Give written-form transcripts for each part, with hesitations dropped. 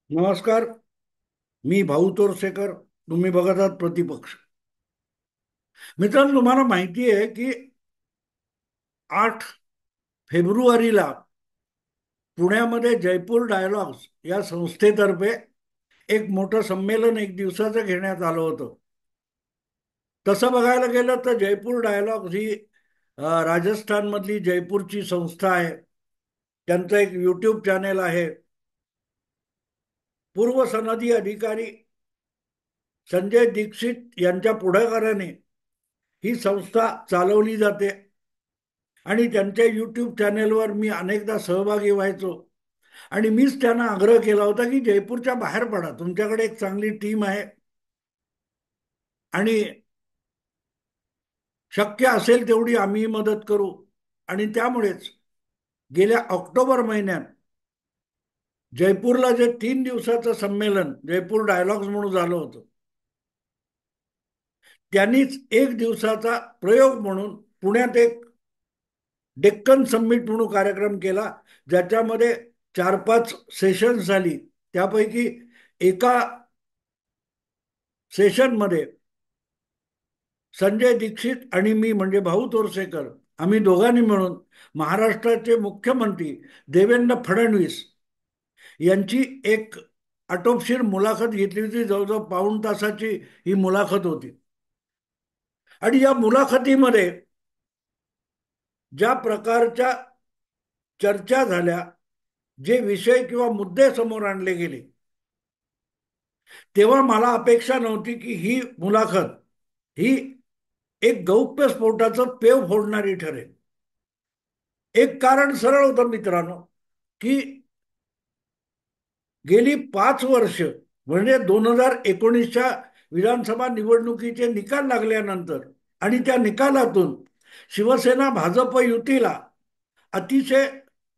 नमस्कार. मी भाऊ तोरसेकर. तुम्ही बघत आहात प्रतिपक्ष. मित्रांनो, तुम्हाला माहिती आहे की 8 फेब्रुवारीला पुण्यामध्ये जयपूर डायलॉग्स या संस्थेतर्फे एक मोठं संमेलन एक दिवसाचं घेण्यात आलं होतं. तसं बघायला गेलं तर जयपूर डायलॉग्स ही राजस्थानमधली जयपूरची संस्था आहे. त्यांचं एक यूट्यूब चॅनेल आहे. पूर्व सनदी अधिकारी संजय दीक्षित यांच्या पुढाकाराने ही संस्था चालवली जाते आणि त्यांच्या यूट्यूब चॅनेलवर मी अनेकदा सहभागी व्हायचो. आणि मीच त्यांना आग्रह केला होता की जयपूरच्या बाहेर पडा, तुमच्याकडे एक चांगली टीम आहे आणि शक्य असेल तेवढी आम्ही मदत करू. आणि त्यामुळेच गेल्या ऑक्टोबर महिन्यात जयपूरला जे 3 दिवसाचं संमेलन जयपूर डायलॉग्स म्हणून झालं होतं, त्यांनीच एक दिवसाचा प्रयोग म्हणून पुण्यात एक डेक्कन समिट म्हणून कार्यक्रम केला, ज्याच्यामध्ये 4-5 सेशन्स झाली. त्यापैकी एका सेशनमध्ये संजय दीक्षित आणि मी म्हणजे भाऊ तोरसेकर आम्ही दोघांनी मिळून महाराष्ट्राचे मुख्यमंत्री देवेंद्र फडणवीस यांची एक आटोपशीर मुलाखत घेतली होती. जवळजवळ पाऊण तासाची ही मुलाखत होती. आणि या मुलाखतीमध्ये ज्या प्रकारच्या चर्चा झाल्या, जे विषय किंवा मुद्दे समोर आणले गेले, तेव्हा मला अपेक्षा नव्हती की ही मुलाखत ही एक गौप्यस्फोटाचं पेव फोडणारी ठरेल. एक कारण सरळ होतं मित्रांनो, की गेली 5 वर्ष म्हणजे 2019च्या विधानसभा निवडणुकीचे निकाल लागल्यानंतर आणि त्या निकालातून शिवसेना भाजप युतीला अतिशय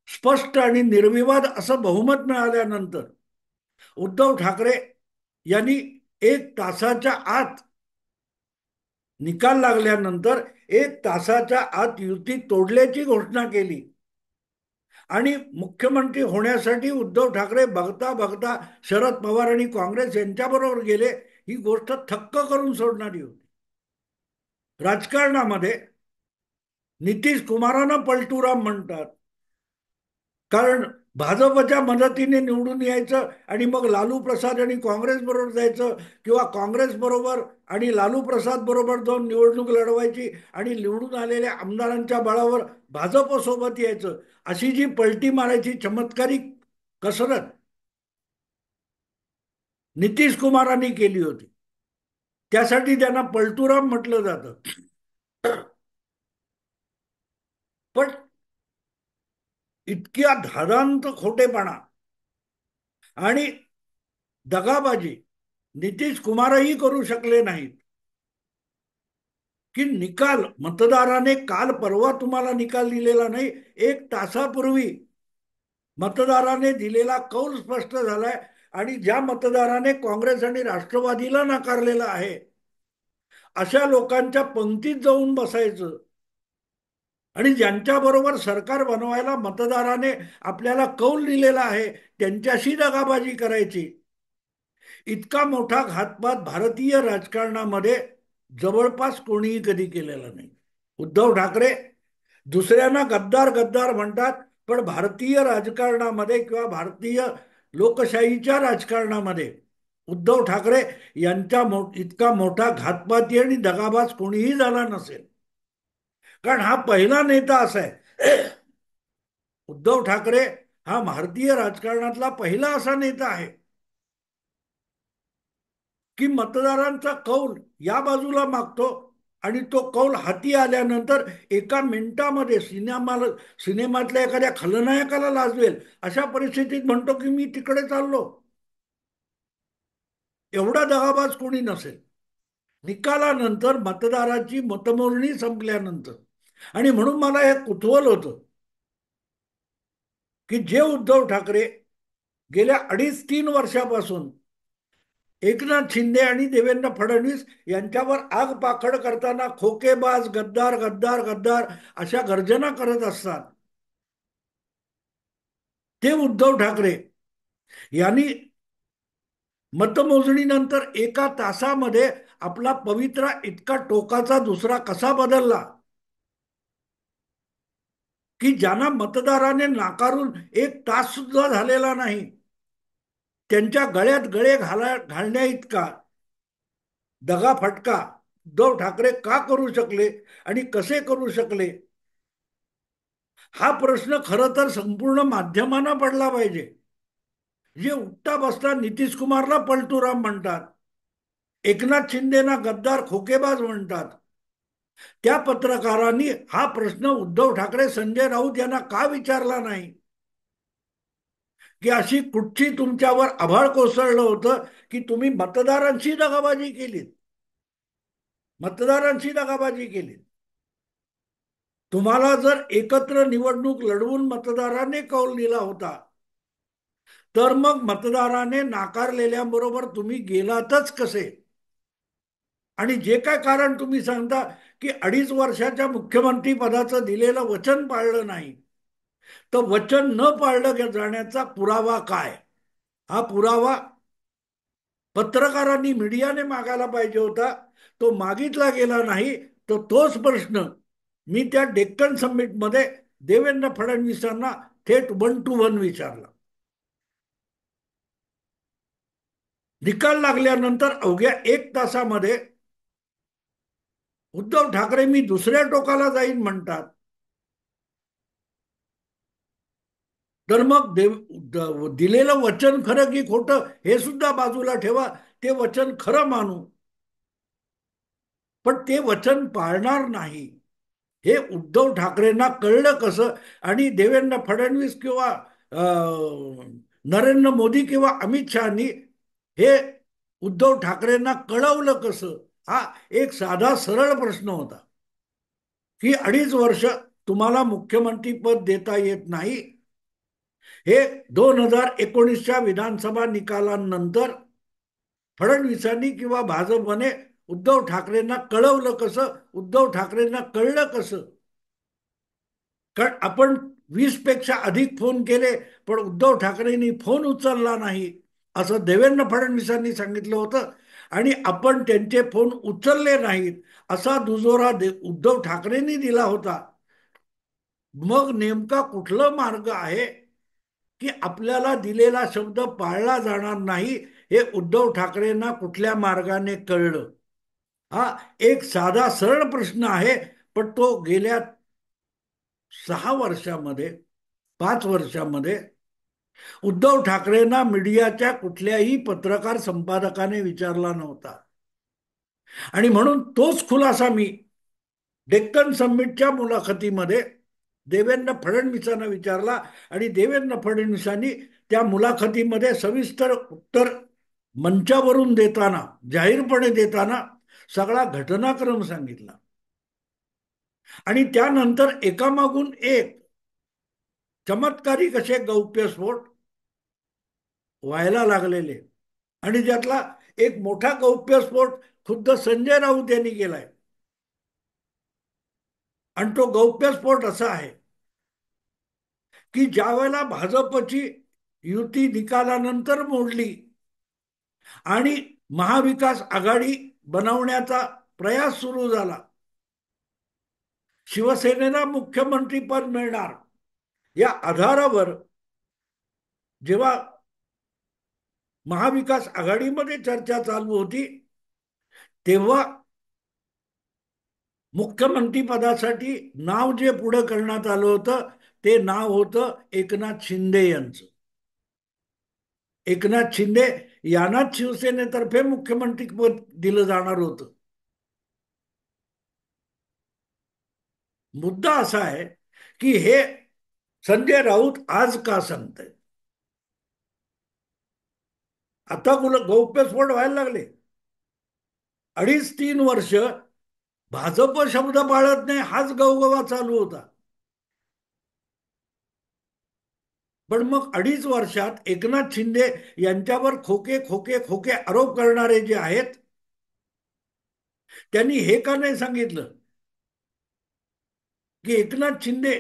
स्पष्ट आणि निर्विवाद असं बहुमत मिळाल्यानंतर उद्धव ठाकरे यांनी 1 तासाच्या आत, निकाल लागल्यानंतर 1 तासाच्या आत युती तोडल्याची घोषणा केली. आणि मुख्यमंत्री होण्यासाठी उद्धव ठाकरे बघता बघता शरद पवार आणि काँग्रेस यांच्याबरोबर गेले. ही गोष्ट थक्क करून सोडणारी होती. राजकारणामध्ये नितीश कुमारांना पलटूराम म्हणतात, कारण भाजपच्या मदतीने निवडून यायचं आणि मग लालू प्रसाद आणि काँग्रेस बरोबर जायचं, किंवा काँग्रेस बरोबर आणि लालू प्रसाद बरोबर जाऊन निवडणूक लढवायची आणि निवडून आलेल्या आमदारांच्या बळावर भाजप सोबत यायचं. अशी जी पलटी मारायची चमत्कारिक कसरत नितीश कुमारांनी केली होती, त्यासाठी त्यांना पलटूराम म्हटलं जातं. पण इतक्या धादांत खोटेपणा आणि दगाबाजी नितीश कुमारही करू शकले नाहीत. की निकाल मतदाराने काल परवा तुम्हाला निकाल दिलेला नाही, 1 तासापूर्वी मतदाराने दिलेला कौल स्पष्ट झालाय. आणि ज्या मतदाराने काँग्रेस आणि राष्ट्रवादीला नाकारलेलं आहे, अशा लोकांच्या पंक्तीत जाऊन बसायचं आणि ज्यांच्याबरोबर सरकार बनवायला मतदाराने आपल्याला कौल दिलेला आहे त्यांच्याशी दगाबाजी करायची. इतका मोठा घातपात भारतीय राजकारणामध्ये जवळपास कोणीही कधी केलेला नाही. उद्धव ठाकरे दुसऱ्यांना गद्दार गद्दार म्हणतात, पण भारतीय राजकारणामध्ये किंवा भारतीय लोकशाहीच्या राजकारणामध्ये उद्धव ठाकरे यांच्या इतका मोठा घातपाती आणि दगाबाज कोणीही झाला नसेल. कारण हा पहिला नेता असा आहे, उद्धव ठाकरे हा भारतीय राजकारणातला पहिला असा नेता आहे की मतदारांचा कौल या बाजूला मागतो आणि तो कौल हाती आल्यानंतर 1 मिनिटामध्ये सिनेमातल्या एखाद्या खलनायकाला लाजवेल अशा परिस्थितीत म्हणतो की मी तिकडे चाललो. एवढा दगाबाज कोणी नसेल. निकालानंतर मतदाराची मतमोजणी संपल्यानंतर, आणि म्हणून मला हे कुतूहल होतं की जे उद्धव ठाकरे गेल्या 2.5-3 वर्षापासून एकनाथ शिंदे आणि देवेंद्र फडणवीस यांच्यावर आग पाखड करताना खोकेबाज गद्दार गद्दार गद्दार अशा गर्जना करत असतात, ते उद्धव ठाकरे यांनी मतमोजणीनंतर एका तासामध्ये आपला पवित्रा इतका टोकाचा दुसरा कसा बदलला, की ज्यांना मतदाराने नाकारून एक तास सुद्धा झालेला नाही, त्यांच्या गळ्यात गळे घालण्या इतका दगाफटका उद्धव ठाकरे का करू शकले आणि कसे करू शकले, हा प्रश्न खरं तर संपूर्ण माध्यमांना पडला पाहिजे. जे उठता बसता नितीश कुमारला पलटूराम म्हणतात, एकनाथ शिंदेना गद्दार खोकेबाज म्हणतात, त्या पत्रकारांनी हा प्रश्न उद्धव ठाकरे संजय राऊत यांना का विचारला नाही, की अशी कुठची तुमच्यावर आभाळ कोसळलं होतं की तुम्ही मतदारांशी दगाबाजी केली, मतदारांशी दगाबाजी केली. तुम्हाला जर एकत्र निवडणूक लढवून मतदाराने कौल दिला होता, तर मग मतदाराने नाकारलेल्याबरोबर तुम्ही गेलातच कसे. आणि जे काय कारण तुम्ही सांगता की 2.5 वर्षाच्या मुख्यमंत्री पदाचं दिलेलं वचन पाळलं नाही, तर वचन न पाळलं जाण्याचा पुरावा काय, हा पुरावा पत्रकारांनी मीडियाने मागायला पाहिजे होता. तो मागितला गेला नाही. तर तोच प्रश्न मी त्या डेक्कन समिटमध्ये देवेंद्र फडणवीसांना थेट 1-to-1 विचारला. निकाल लागल्यानंतर अवघ्या 1 तासामध्ये उद्धव ठाकरे मी दुसऱ्या टोकाला जाईन म्हणतात. तर मग दिलेलं वचन खरं की खोटं हे सुद्धा बाजूला ठेवा, ते वचन खरं मानू, पण ते वचन पाळणार नाही हे उद्धव ठाकरेंना कळलं कसं. आणि देवेंद्र फडणवीस किंवा नरेंद्र मोदी किंवा अमित शहानी हे उद्धव ठाकरेंना कळवलं कसं, हा एक साधा सरळ प्रश्न होता. की 2.5 वर्ष तुम्हाला मुख्यमंत्री पद देता येत नाही, हे 2019च्या विधानसभा निकालांनंतर फडणवीसांनी किंवा भाजपने उद्धव ठाकरेंना कळवलं कसं, उद्धव ठाकरेंना कळलं कसं. कारण आपण 20 पेक्षा अधिक फोन केले, पण उद्धव ठाकरेंनी फोन उचलला नाही असं देवेंद्र फडणवीसांनी सांगितलं होतं. आणि आपण त्यांचे फोन उचलले नाहीत असा दुजोरा उद्धव ठाकरेंनी दिला होता. मग नेमका कुठला मार्ग आहे की आपल्याला दिलेला शब्द पाळला जाणार नाही, हे उद्धव ठाकरेंना कुठल्या मार्गाने कळलं, हा एक साधा सरळ प्रश्न आहे. पण तो गेल्या 6 वर्षामध्ये, 5 वर्षामध्ये उद्धव ठाकरेंना मीडियाच्या कुठल्याही पत्रकार संपादकाने विचारला नव्हता. आणि म्हणून तोच खुलासा मी डेक्कन समिटच्या मुलाखतीमध्ये देवेंद्र फडणवीसांना विचारला. आणि देवेंद्र फडणवीसांनी त्या मुलाखतीमध्ये सविस्तर उत्तर मंचावरून देताना, जाहीरपणे देताना सगळा घटनाक्रम सांगितला. आणि त्यानंतर एकामागून एक चमत्कारिक असे गौप्यस्फोट व्हायला लागलेले. आणि त्यातला एक मोठा गौप्यस्फोट खुद्द संजय राऊत यांनी केलाय. आणि तो गौप्यस्फोट असा आहे की ज्या वेळेला भाजपची युती निकालानंतर मोडली आणि महाविकास आघाडी बनवण्याचा प्रयास सुरू झाला, शिवसेनेला मुख्यमंत्री पद मिळणार या आधारावर जेव्हा महाविकास आघाडीमध्ये चर्चा चालू होती, तेव्हा मुख्यमंत्री पदासाठी नाव जे पुढे करण्यात आलं होतं, ते नाव होतं एकनाथ शिंदे यांचं. एकनाथ शिंदे यांनाच शिवसेनेतर्फे मुख्यमंत्री पद दिलं जाणार होतं. मुद्दा असा आहे की हे संजय राऊत आज का सांगतायत. आता गौप्यस्फोट व्हायला लागले. 2.5-3 वर्ष भाजप शब्द पाळत नाही हाच गवगवा चालू होता. पण मग 2.5 वर्षात एकनाथ शिंदे यांच्यावर खोके खोके खोके आरोप करणारे जे आहेत, त्यांनी हे का नाही सांगितलं की एकनाथ शिंदे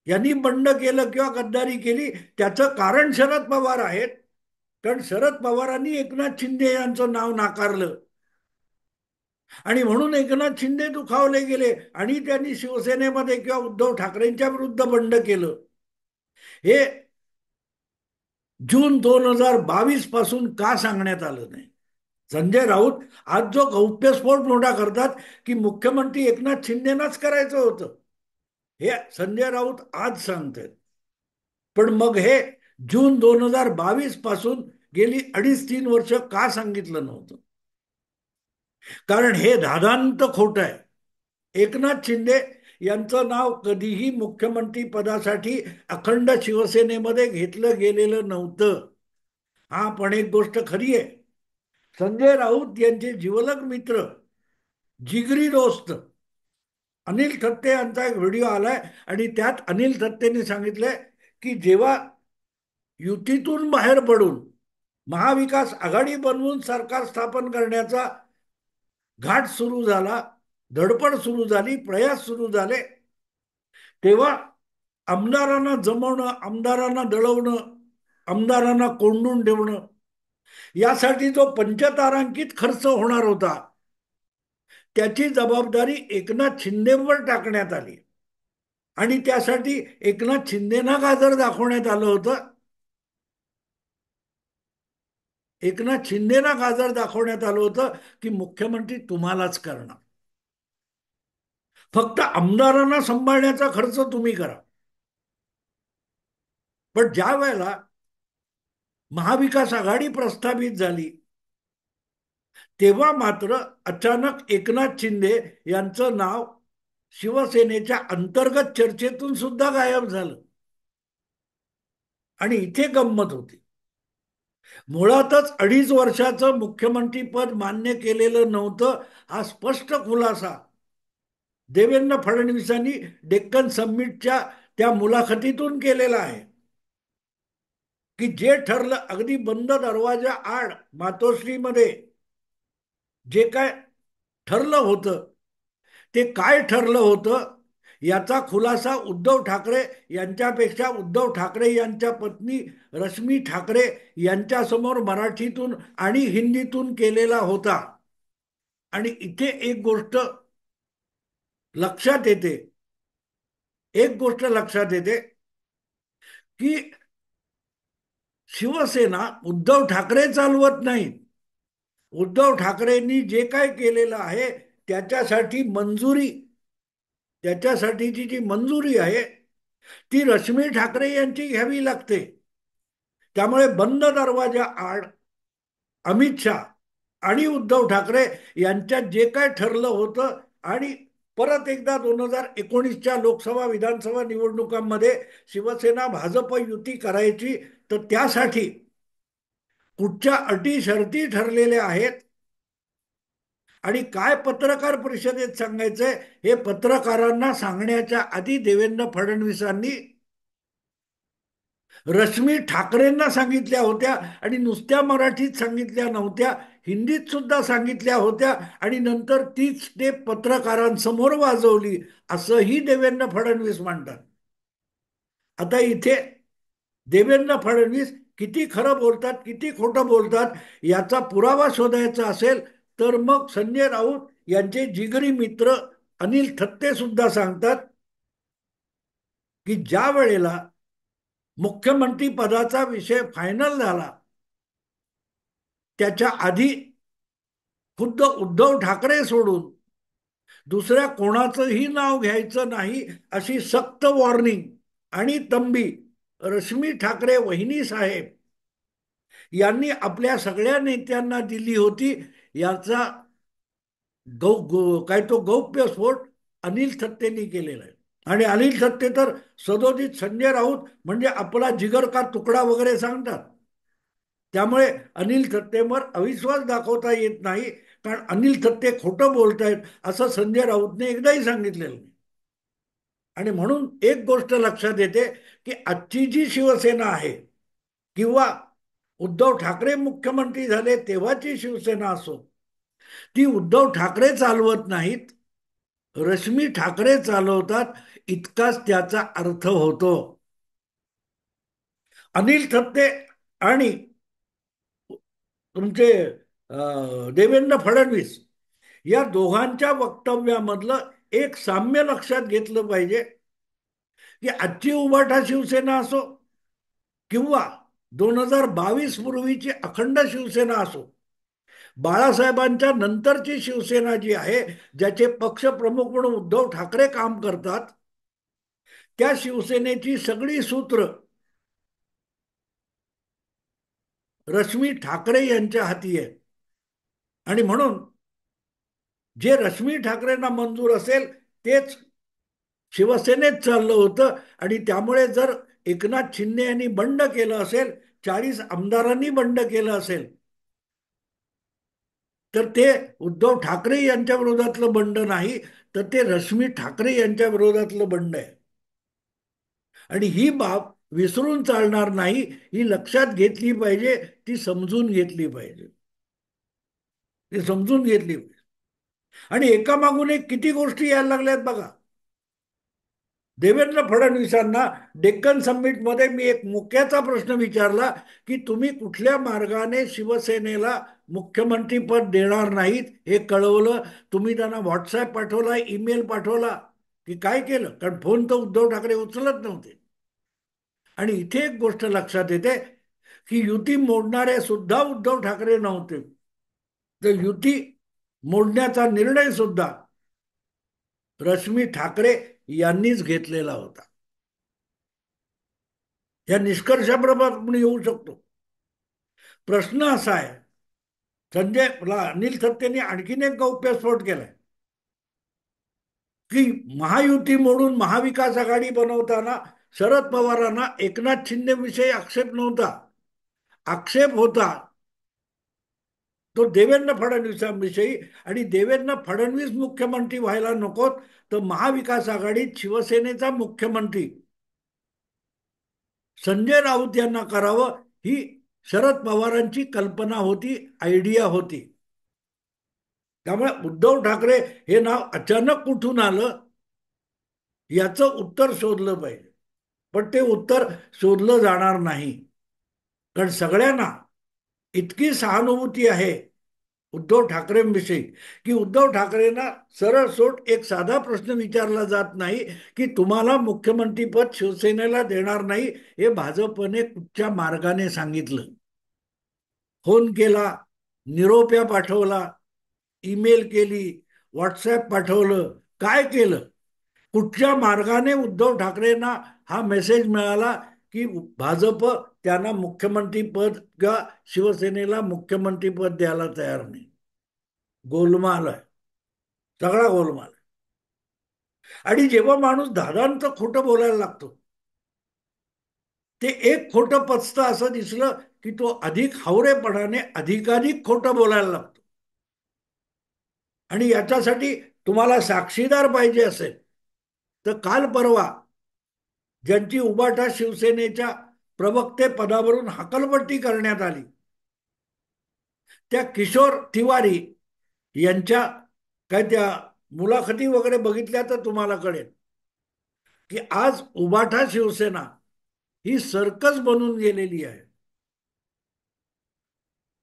यांनी बंड केलं किंवा गद्दारी केली, त्याचं कारण शरद पवार आहेत. कारण शरद पवारांनी एकनाथ शिंदे यांचं नाव नाकारलं आणि म्हणून एकनाथ शिंदे दुखावले गेले आणि त्यांनी शिवसेनेमध्ये किंवा उद्धव ठाकरेंच्या विरुद्ध बंड केलं. हे जून 2022 पासून का सांगण्यात आलं नाही? संजय राऊत आज जो गौप्यस्फोट मोठा करतात की मुख्यमंत्री एकनाथ शिंदेनाच करायचं होतं, हे संजय राऊत आज सांगतात. पण मग हे जून 2022 पासून गेली 2.5-3 वर्ष का सांगितलं नव्हतं? कारण हे धादांत खोट आहे. एकनाथ शिंदे यांचं नाव कधीही मुख्यमंत्री पदासाठी अखंड शिवसेनेमध्ये घेतलं गेलेलं नव्हतं. हा पण एक गोष्ट खरी आहे, संजय राऊत यांचे जिवलग मित्र, जिगरी दोस्त अनिल थत्ते यांचा एक व्हिडिओ आलाय आणि त्यात अनिल थत्तेने सांगितलंय की जेव्हा युतीतून बाहेर पडून महाविकास आघाडी बनवून सरकार स्थापन करण्याचा घाट सुरू झाला, धडपड सुरू झाली, प्रयास सुरू झाले, तेव्हा आमदारांना जमवणं, आमदारांना दळवणं, आमदारांना कोंडून ठेवणं, यासाठी जो पंचतारांकित खर्च होणार होता त्याची जबाबदारी एकनाथ शिंदेवर टाकण्यात आली आणि त्यासाठी एकनाथ शिंदेना गाजर दाखवण्यात आलं होतं. एकनाथ शिंदेना गाजर दाखवण्यात आलं होतं की मुख्यमंत्री तुम्हालाच करणार, फक्त आमदारांना सांभाळण्याचा खर्च तुम्ही करा. पण ज्या वेळेला महाविकास आघाडी प्रस्थापित झाली तेव्हा मात्र अचानक एकनाथ शिंदे यांचं नाव शिवसेनेच्या अंतर्गत चर्चेतून सुद्धा गायब झालं. आणि इथे गंमत होती, मुळातच 2.5 वर्षाचं मुख्यमंत्री पद मान्य केलेलं नव्हतं, हा स्पष्ट खुलासा देवेंद्र फडणवीसांनी डेक्कन समिटच्या त्या मुलाखतीतून केलेला आहे. की जे ठरलं अगदी बंद दरवाजा आड मातोश्रीमध्ये जे काय ठरलं होतं ते काय ठरलं होतं याचा खुलासा उद्धव ठाकरे यांच्यापेक्षा उद्धव ठाकरे यांच्या पत्नी रश्मी ठाकरे यांच्यासमोर मराठीतून आणि हिंदीतून केलेला होता. आणि इथे एक गोष्ट लक्षात येते, एक गोष्ट लक्षात येते की शिवसेना उद्धव ठाकरे चालवत नाहीत. उद्धव ठाकरेंनी जे काय केलेलं आहे त्याच्यासाठी मंजुरी, त्याच्यासाठीची जी मंजुरी आहे ती रश्मी ठाकरे यांची घ्यावी लागते. त्यामुळे बंद दरवाजा आड अमित शहा आणि उद्धव ठाकरे यांच्यात जे काय ठरलं होतं आणि परत एकदा 2019च्या लोकसभा विधानसभा निवडणुकांमध्ये शिवसेना भाजप युती करायची, तर त्यासाठी कुठच्या अटी शर्ती ठरलेल्या आहेत आणि काय पत्रकार परिषदेत सांगायचंय हे पत्रकारांना सांगण्याच्या आधी देवेंद्र फडणवीसांनी रश्मी ठाकरेंना सांगितल्या होत्या आणि नुसत्या मराठीत सांगितल्या नव्हत्या, हिंदीत सुद्धा सांगितल्या होत्या आणि नंतर तीच ते पत्रकारांसमोर वाजवली असंही देवेंद्र फडणवीस म्हणतात. आता इथे देवेंद्र फडणवीस किती खरं बोलतात किती खोटं बोलतात याचा पुरावा शोधायचा असेल तर मग संजय राऊत यांचे जिगरी मित्र अनिल थत्ते सुद्धा सांगतात की ज्या वेळेला मुख्यमंत्री पदाचा विषय फायनल झाला त्याच्या आधी खुद्द उद्धव ठाकरे सोडून दुसऱ्या कोणाचंही नाव घ्यायचं नाही अशी सक्त वॉर्निंग आणि तंबी रश्मी ठाकरे वहिनी साहेब यांनी आपल्या सगळ्या नेत्यांना दिली होती. याचा काय तो गौप्यस्फोट अनिल थत्तेंनी केलेला आहे. आणि अनिल थत्ते तर सदोदित संजय राऊत म्हणजे आपला जिगर का तुकडा वगैरे सांगतात. त्यामुळे अनिल थत्तेवर अविश्वास दाखवता येत नाही, कारण अनिल थत्ते खोटं बोलतायत असं संजय राऊतने एकदाही सांगितलेलं नाही. आणि म्हणून एक गोष्ट लक्षात येते की आजची जी शिवसेना आहे किंवा उद्धव ठाकरे मुख्यमंत्री झाले तेव्हाची शिवसेना असो, ती उद्धव ठाकरे चालवत नाहीत, रश्मी ठाकरे चालवतात, इतकाच त्याचा अर्थ होतो. अनिल थत्ते आणि तुमचे देवेंद्र फडणवीस या दोघांच्या वक्तव्यामधलं एक साम्य लक्षात घेतलं पाहिजे, की आजची उभाठा शिवसेना असो किंवा 2022 पूर्वीची अखंड शिवसेना असो, बाळासाहेबांच्या नंतरची शिवसेना जी आहे, ज्याचे पक्षप्रमुख म्हणून उद्धव ठाकरे काम करतात, त्या शिवसेनेची सगळी सूत्र रश्मी ठाकरे यांच्या हाती आहे. आणि म्हणून जे रश्मी ठाकरेंना मंजूर असेल तेच शिवसेनेत चाललं होतं. आणि त्यामुळे जर एकनाथ शिंदे यांनी बंड केलं असेल, 40 आमदारांनी बंड केलं असेल, तर ते उद्धव ठाकरे यांच्या विरोधातलं बंड नाही, तर ते रश्मी ठाकरे यांच्या विरोधातलं बंड आहे. आणि ही बाब विसरून चालणार नाही, ही लक्षात घेतली पाहिजे, ती समजून घेतली पाहिजे, ती समजून घेतली पाहिजे. आणि एकामागून एक किती गोष्टी यायला लागल्यात बघा. देवेंद्र फडणवीसांना डेक्कन समिटमध्ये मी एक मुख्याचा प्रश्न विचारला, की तुम्ही कुठल्या मार्गाने शिवसेनेला मुख्यमंत्री पद देणार नाहीत हे कळवलं. तुम्ही त्यांना व्हॉट्सअप पाठवला, ईमेल पाठवला, की काय केलं? कारण फोन तर उद्धव ठाकरे उचलत नव्हते. आणि इथे एक गोष्ट लक्षात येते, की युती मोडणारे सुद्धा उद्धव ठाकरे नव्हते, तर युती मोडण्याचा निर्णय सुद्धा रश्मी ठाकरे यांनीच घेतलेला होता. या निष्कर्षाबरोबर आपण येऊ शकतो. प्रश्न असा आहे, संजय अनिल थत्तेंनी आणखीन एक गौप्यस्फोट केलाय, की महायुती मोडून महाविकास आघाडी बनवताना शरद पवारांना एकनाथ शिंदे विषयी आक्षेप नव्हता. आक्षेप होता तो देवेंद्र फडणवीसांविषयी. आणि देवेंद्र फडणवीस मुख्यमंत्री व्हायला नकोत, तर महाविकास आघाडीत शिवसेनेचा मुख्यमंत्री संजय राऊत यांना करावं, ही शरद पवारांची कल्पना होती, आयडिया होती. त्यामुळे उद्धव ठाकरे हे नाव अचानक कुठून आलं, याचं उत्तर शोधलं पाहिजे. पण ते उत्तर शोधलं जाणार नाही, कारण सगळ्यांना इतकी सहानुभूती आहे उद्धव ठाकरेंविषयी, की उद्धव ठाकरेंना सरळ सोट एक साधा प्रश्न विचारला जात नाही, की तुम्हाला मुख्यमंत्रीपद शिवसेनेला देणार नाही हे भाजपने कुठच्या मार्गाने सांगितलं? फोन केला, निरोप्या पाठवला, ईमेल केली, व्हॉट्सअप पाठवलं, काय केलं? कुठच्या मार्गाने उद्धव ठाकरेंना हा मेसेज मिळाला, की भाजप त्यांना मुख्यमंत्री पद किंवा शिवसेनेला मुख्यमंत्री पद द्यायला तयार नाही? गोलमाल आहे, सगळा गोलमाल. आणि जेव्हा माणूस दादांचं खोटं बोलायला लागतो, ते एक खोटं पचतं असं दिसलं, की तो अधिक हावरेपणाने अधिकाधिक खोटं बोलायला लागतो. आणि याच्यासाठी तुम्हाला साक्षीदार पाहिजे असेल, तर काल परवा ज्यांची उबाटा शिवसेनेच्या प्रवक्ते पदावरून हकलपट्टी करण्यात आली, त्या किशोर तिवारी यांच्या काय त्या मुलाखती वगैरे बघितल्या तर तुम्हाला कळेल, की आज उबाठा शिवसेना ही सर्कस बनून गेलेली आहे.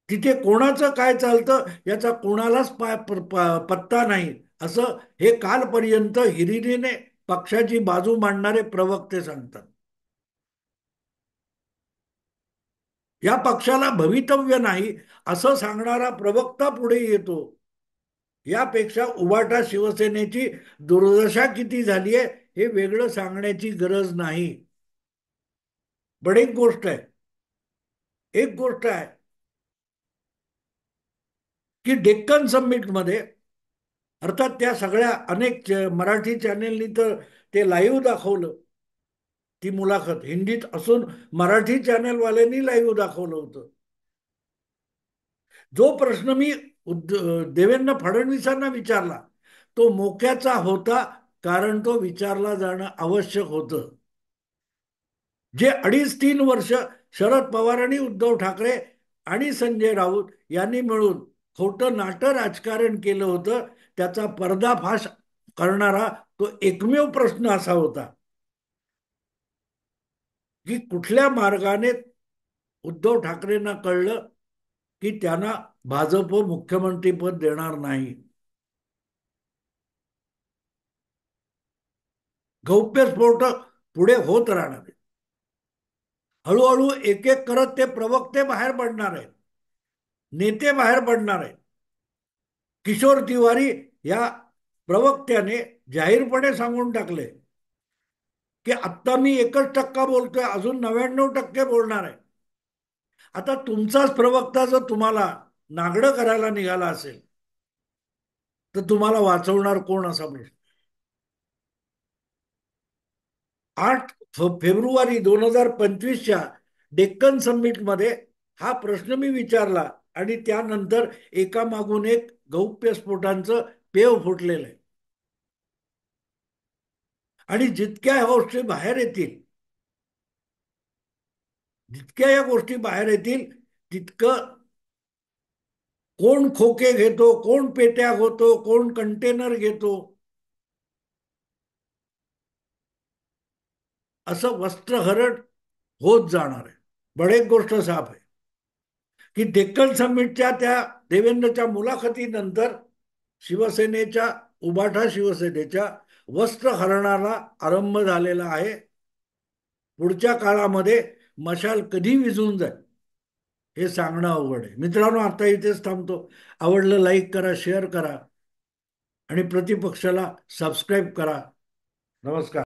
तिथे कोणाचं काय चालतं याचा कोणालाच पत्ता नाही, असं हे कालपर्यंत हिरिरीने पक्षाची बाजू मांडणारे प्रवक्ते सांगतात. या पक्षाला भवितव्य नाही असं सांगणारा प्रवक्ता पुढे येतो. यापेक्षा उबाटा शिवसेनेची दुर्दशा किती झाली आहे हे वेगळं सांगण्याची गरज नाही. पण एक गोष्ट आहे, एक गोष्ट आहे, की डेक्कन समिटमध्ये, अर्थात त्या सगळ्या अनेक मराठी चॅनेलनी तर ते लाईव्ह दाखवलं, ती मुलाखत हिंदीत असून मराठी चॅनेलवाल्यांनी लाईव्ह दाखवलं होतं. जो प्रश्न मी देवेंद्र फडणवीसांना विचारला, तो मोक्याचा होता, कारण तो विचारला जाणं आवश्यक होतं. जे 2.5-3 वर्ष शरद पवार आणि उद्धव ठाकरे आणि संजय राऊत यांनी मिळून खोटं नाटं राजकारण केलं होतं, त्याचा पर्दाफाश करणारा तो एकमेव प्रश्न असा होता, की कुठल्या मार्गाने उद्धव ठाकरेंना कळलं की त्यांना भाजप मुख्यमंत्रीपद देणार नाही. गौप्यस्फोट पुढे होत राहणार आहे. हळूहळू एक एक करत ते प्रवक्ते बाहेर पडणार आहेत, नेते बाहेर पडणार आहेत. किशोर तिवारी या प्रवक्त्याने जाहीरपणे सांगून टाकले की आत्ता मी 1% बोलतोय, अजून 99% बोलणार आहे. आता तुमचाच प्रवक्ता जर तुम्हाला नागडं करायला निघाला असेल तर तुम्हाला वाचवणार कोण, असा प्रश्न. 8 फेब्रुवारी 2025च्या डेक्कन समिटमध्ये हा प्रश्न मी विचारला आणि त्यानंतर एकामागून एक गौप्यस्फोटांचं पेव फुटलेलं आहे. आणि जितक्या ह्या गोष्टी बाहेर येतील, जितक्या या गोष्टी बाहेर येतील, तितकं कोण खोके घेतो, कोण पेट्या होतो, कोण कंटेनर घेतो, असं वस्त्रहरण होत जाणार आहे. पण एक गोष्ट साफ आहे की डेक्कन समिटच्या त्या देवेंद्रच्या मुलाखतीनंतर शिवसेनेच्या, उबाठा शिवसेनेच्या वस्त्रहरणाला आरंभ झालेला आहे. पुढच्या काळामध्ये मशाल कधी विझून जाईल हे सांगणं अवघड आहे. मित्रांनो, आता इथेच थांबतो. आवडलं लाईक करा, शेअर करा आणि प्रतिपक्षाला सबस्क्राईब करा. नमस्कार.